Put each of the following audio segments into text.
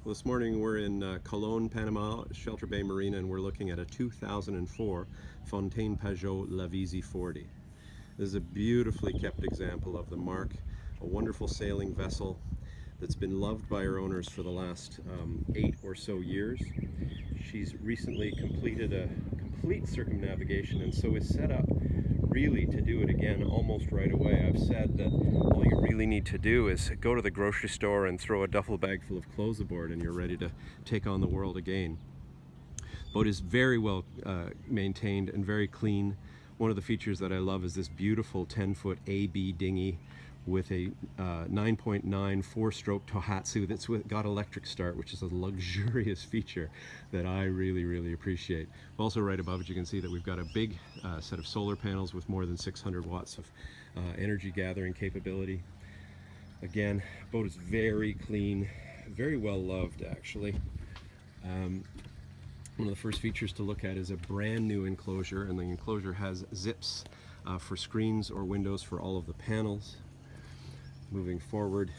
Well, this morning we're in Cologne, Panama, Shelter Bay Marina, and we're looking at a 2004 Fountaine Pajot Lavezzi 40. This is a beautifully kept example of the Mark, a wonderful sailing vessel that's been loved by her owners for the last 8 or so years. She's recently completed a complete circumnavigation and so is set up really to do it again almost right away. I've said that all you really need to do is go to the grocery store and throw a duffel bag full of clothes aboard and you're ready to take on the world again. The boat is very well maintained and very clean. One of the features that I love is this beautiful 10-foot AB dinghy with a 9.9 4-stroke Tohatsu that's got electric start, which is a luxurious feature that I really appreciate. Also right above it you can see that we've got a big set of solar panels with more than 600 watts of energy gathering capability. Again, boat is very clean, very well loved actually. One of the first features to look at is a brand new enclosure, and the enclosure has zips for screens or windows for all of the panels. Moving forward,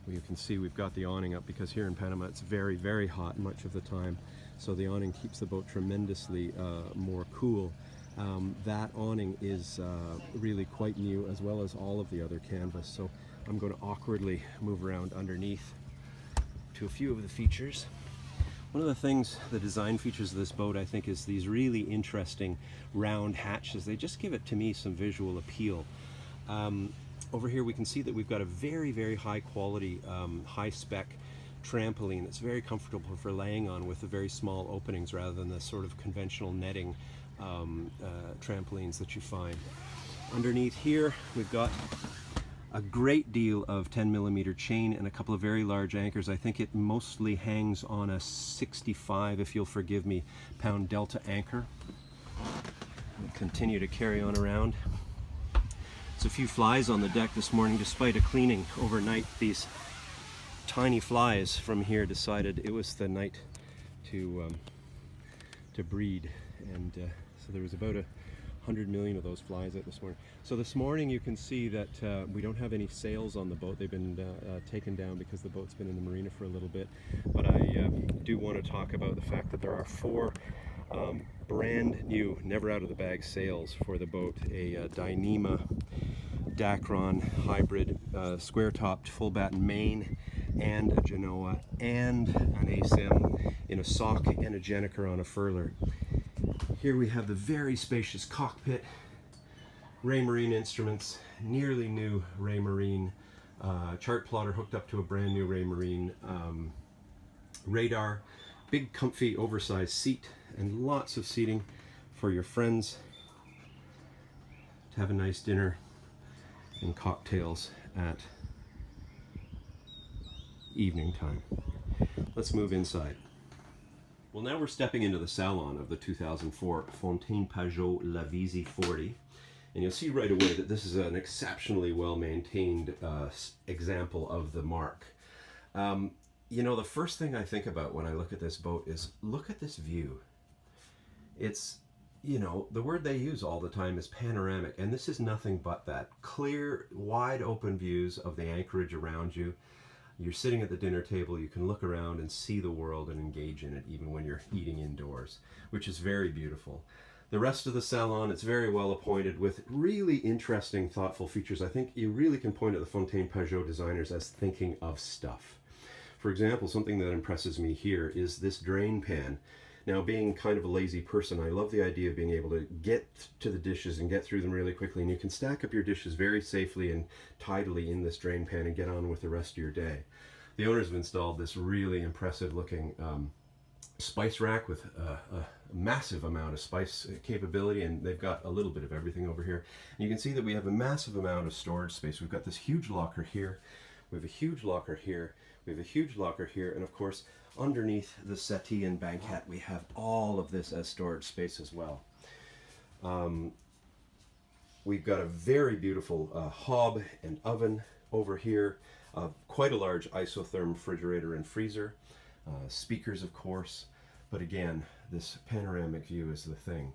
you can see we've got the awning up because here in Panama it's very hot much of the time, so the awning keeps the boat tremendously more cool. That awning is really quite new, as well as all of the other canvas, so I'm going to awkwardly move around underneath to a few of the features. One of the things, the design features of this boat, I think, is these really interesting round hatches. They just give it, to me, some visual appeal. Over here we can see that we've got a very high quality, high spec trampoline that's very comfortable for laying on with the very small openings rather than the sort of conventional netting trampolines that you find. Underneath here we've got a great deal of 10mm chain and a couple of very large anchors. I think it mostly hangs on a 65, if you'll forgive me, pound Delta anchor. We'll continue to carry on around. There's a few flies on the deck this morning. Despite a cleaning overnight, these tiny flies from here decided it was the night to breed, and so there was about 100 million of those flies out this morning. So this morning you can see that we don't have any sails on the boat. They've been taken down because the boat's been in the marina for a little bit. But I do want to talk about the fact that there are 4 brand new, never out of the bag sails for the boat. A Dyneema Dacron hybrid, square-topped full batten main, and a Genoa, and an ASIM in a sock and a Jenniker on a furler. Here we have the very spacious cockpit, Raymarine instruments, nearly new Raymarine chart plotter hooked up to a brand new Raymarine radar, big comfy oversized seat, and lots of seating for your friends to have a nice dinner and cocktails at evening time. Let's move inside. Well, now we're stepping into the salon of the 2004 Fountaine Pajot Lavezzi 40, and you'll see right away that this is an exceptionally well-maintained example of the Mark. You know, the first thing I think about when I look at this boat is, look at this view. It's, you know, the word they use all the time is panoramic, and this is nothing but that. Clear, wide open views of the anchorage around you. You're sitting at the dinner table, you can look around and see the world and engage in it even when you're eating indoors, which is very beautiful. The rest of the salon, it's very well appointed with really interesting, thoughtful features. I think you really can point at the Fountaine Pajot designers as thinking of stuff. For example, something that impresses me here is this drain pan. Now, being kind of a lazy person, I love the idea of being able to get to the dishes and get through them really quickly, and you can stack up your dishes very safely and tidily in this drain pan and get on with the rest of your day. The owners have installed this really impressive looking spice rack with a massive amount of spice capability, and they've got a little bit of everything over here. And you can see that we have a massive amount of storage space. We've got this huge locker here, we have a huge locker here, we have a huge locker here, and of course underneath the settee and banquette we have all of this as storage space as well. We've got a very beautiful hob and oven over here, quite a large isotherm refrigerator and freezer, speakers of course, but again, this panoramic view is the thing.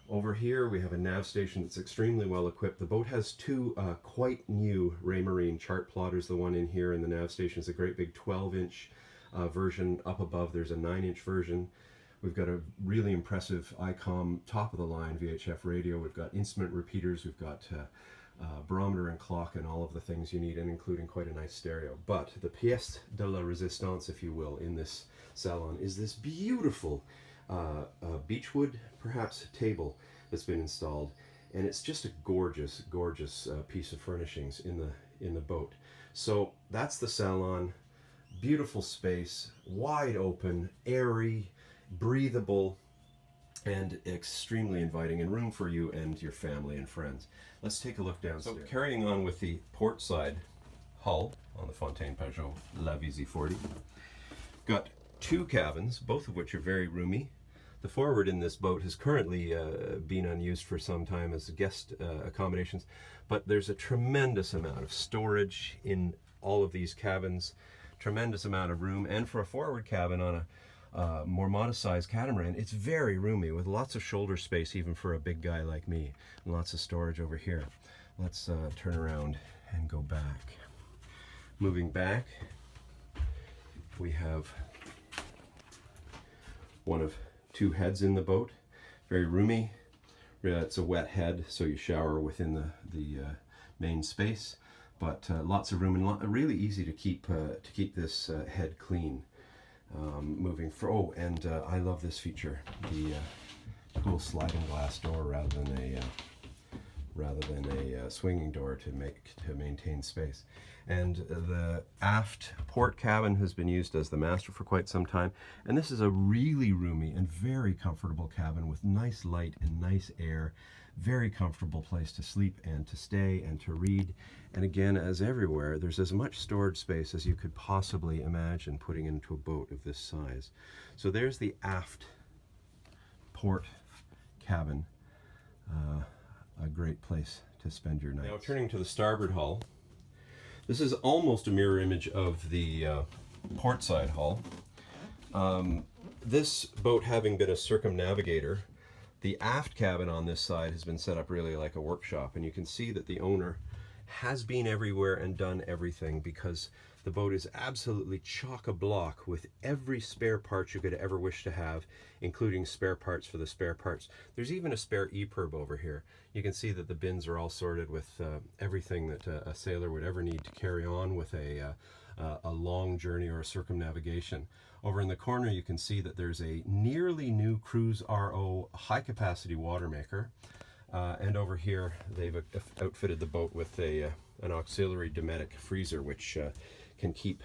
Over here we have a nav station that's extremely well equipped. The boat has 2 quite new Raymarine chart plotters. The one in here in the nav station is a great big 12-inch version up above. There's a 9-inch version. We've got a really impressive ICOM top-of-the-line VHF radio. We've got instrument repeaters. We've got barometer and clock and all of the things you need, and including quite a nice stereo. But the pièce de la résistance, if you will, in this salon is this beautiful beechwood, perhaps, table that's been installed. And it's just a gorgeous, gorgeous piece of furnishings in the boat. So that's the salon. Beautiful space, wide open, airy, breathable, and extremely inviting, and room for you and your family and friends. Let's take a look downstairs. So carrying on with the port side hull on the Fountaine Pajot Lavezzi 40. Got 2 cabins, both of which are very roomy. The forward in this boat has currently been unused for some time as guest accommodations, but there's a tremendous amount of storage in all of these cabins, tremendous amount of room, and for a forward cabin on a more modest sized catamaran, it's very roomy with lots of shoulder space even for a big guy like me, and lots of storage over here. Let's turn around and go back. Moving back, we have one of 2 heads in the boat, very roomy. It's a wet head, so you shower within the main space, but lots of room, and really easy to keep this head clean. I love this feature, the cool sliding glass door rather than a swinging door to maintain space. And the aft port cabin has been used as the master for quite some time, and this is a really roomy and very comfortable cabin with nice light and nice air. Very comfortable place to sleep and to stay and to read. And again, as everywhere, there's as much storage space as you could possibly imagine putting into a boat of this size. So there's the aft port cabin. A great place to spend your night. Now turning to the starboard hull. This is almost a mirror image of the port side hull. This boat having been a circumnavigator, the aft cabin on this side has been set up really like a workshop, and you can see that the owner has been everywhere and done everything, because the boat is absolutely chock-a-block with every spare part you could ever wish to have, including spare parts for the spare parts. There's even a spare EPIRB over here. You can see that the bins are all sorted with everything that a sailor would ever need to carry on with a long journey or a circumnavigation. Over in the corner you can see that there's a nearly new Cruise RO high-capacity water maker. And over here they've outfitted the boat with an auxiliary Dometic freezer, which can keep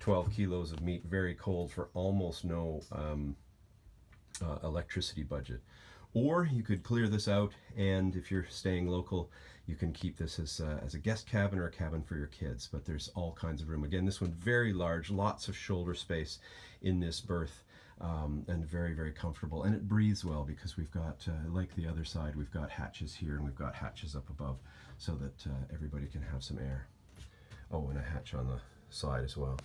12 kilos of meat very cold for almost no electricity budget. Or you could clear this out, and if you're staying local, you can keep this as a guest cabin or a cabin for your kids. But there's all kinds of room. Again, this one very large, lots of shoulder space in this berth. And very, very comfortable, and it breathes well because we've got, like the other side, we've got hatches here and we've got hatches up above so that everybody can have some air. Oh, and a hatch on the side as well.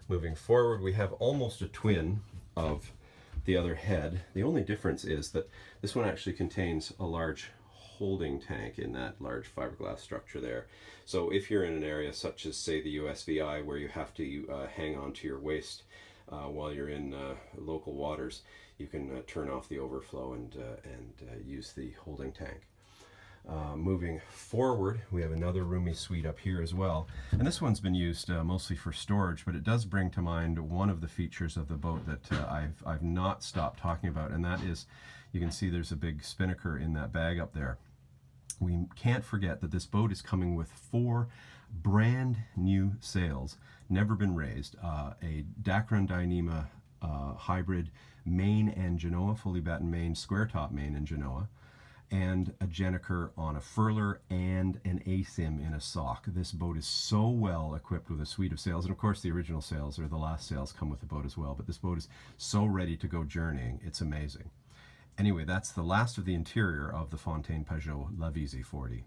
Moving forward, we have almost a twin of the other head. The only difference is that this one actually contains a large holding tank in that large fiberglass structure there. So if you're in an area such as, say, the USVI, where you have to hang on to your waist while you're in local waters, you can turn off the overflow and use the holding tank. Moving forward, we have another roomy suite up here as well, and this one's been used mostly for storage, but it does bring to mind one of the features of the boat that I've not stopped talking about, and that is, you can see there's a big spinnaker in that bag up there. We can't forget that this boat is coming with 4 brand new sails, never been raised, a Dacron Dyneema hybrid main and Genoa, fully battened main, square top main and Genoa, and a Gennaker on a furler and an ASIM in a sock. This boat is so well equipped with a suite of sails, and of course the original sails or the last sails come with the boat as well, but this boat is so ready to go journeying, it's amazing. Anyway, that's the last of the interior of the Fountaine Pajot Lavezzi 40.